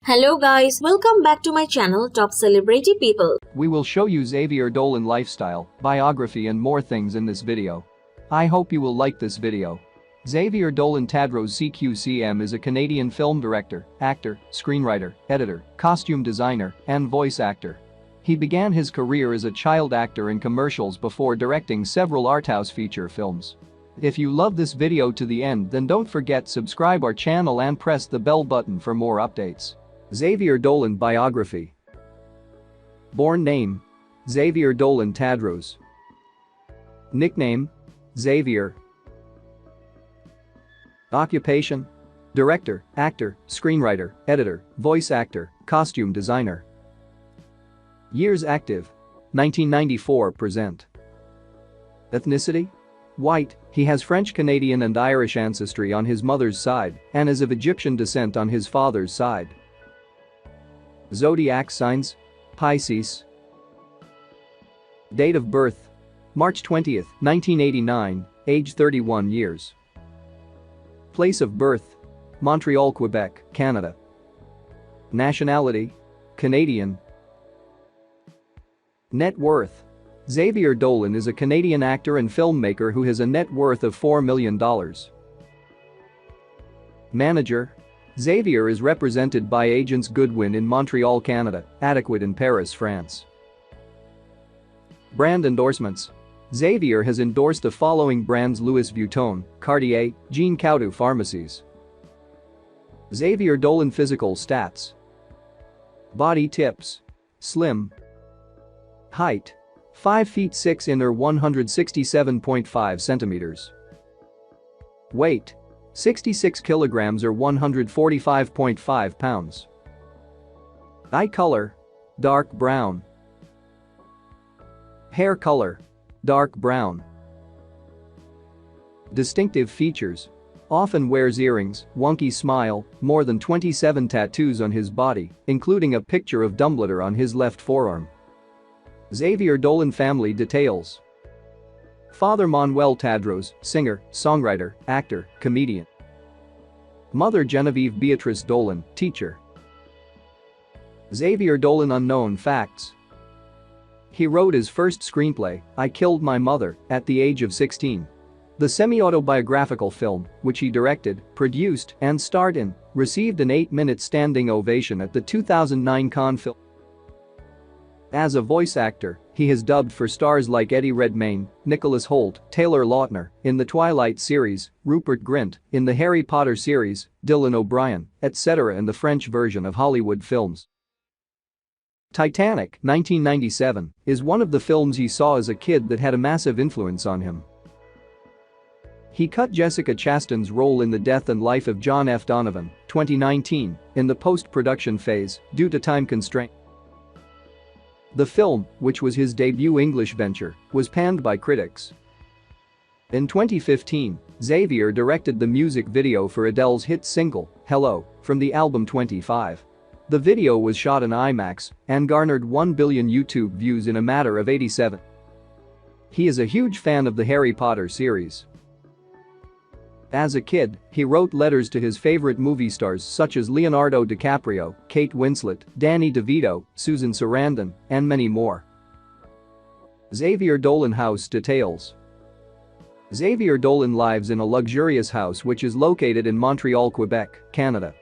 Hello guys, welcome back to my channel Top Celebrity People. We will show you Xavier Dolan lifestyle, biography and more things in this video. I hope you will like this video. Xavier Dolan-Tadros CQ CM is a Canadian film director, actor, screenwriter, editor, costume designer, and voice actor. He began his career as a child actor in commercials before directing several arthouse feature films. If you love this video to the end, then don't forget subscribe our channel and press the bell button for more updates. Xavier Dolan biography. Born name: Xavier Dolan-Tadros. Nickname: Xavier. Occupation: director, actor, screenwriter, editor, voice actor, costume designer. Years active: 1994 present. Ethnicity: white. He has French, Canadian and Irish ancestry on his mother's side and is of Egyptian descent on his father's side. Zodiac signs: Pisces. Date of birth: March 20, 1989, age 31 years. Place of birth: Montreal, Quebec, Canada. Nationality: Canadian. Net worth: Xavier Dolan is a Canadian actor and filmmaker who has a net worth of $4 million. Manager: Xavier is represented by Agents Goodwin in Montreal, Canada, Adequate in Paris, France. Brand endorsements: Xavier has endorsed the following brands: Louis Vuitton, Cartier, Jean Coutu Pharmacies. Xavier Dolan physical stats. Body tips: slim. Height: 5 feet 6 in or 167.5 centimeters. Weight: 66 kilograms or 145.5 pounds. Eye color: dark brown. Hair color: dark brown. Distinctive features: often wears earrings, wonky smile, more than 27 tattoos on his body, including a picture of Dumbledore on his left forearm. Xavier Dolan family details: Father Manuel Tadros, singer, songwriter, actor, comedian. Mother Genevieve Beatrice Dolan, teacher. Xavier Dolan unknown facts. He wrote his first screenplay, I Killed My Mother, at the age of 16. The semi-autobiographical film, which he directed, produced, and starred in, received an 8-minute standing ovation at the 2009 Cannes Film. As a voice actor, he has dubbed for stars like Eddie Redmayne, Nicholas Hoult, Taylor Lautner, in the Twilight series, Rupert Grint, in the Harry Potter series, Dylan O'Brien, etc. in the French version of Hollywood films. Titanic, 1997, is one of the films he saw as a kid that had a massive influence on him. He cut Jessica Chastain's role in The Death and Life of John F. Donovan, 2019, in the post-production phase due to time constraint. The film, which was his debut English venture, was panned by critics. In 2015, Xavier directed the music video for Adele's hit single, Hello, from the album 25. The video was shot in IMAX and garnered 1 billion YouTube views in a matter of 87. He is a huge fan of the Harry Potter series. As a kid, he wrote letters to his favorite movie stars such as Leonardo DiCaprio, Kate Winslet, Danny DeVito, Susan Sarandon, and many more. Xavier Dolan house details. Xavier Dolan lives in a luxurious house which is located in Montreal, Quebec, Canada.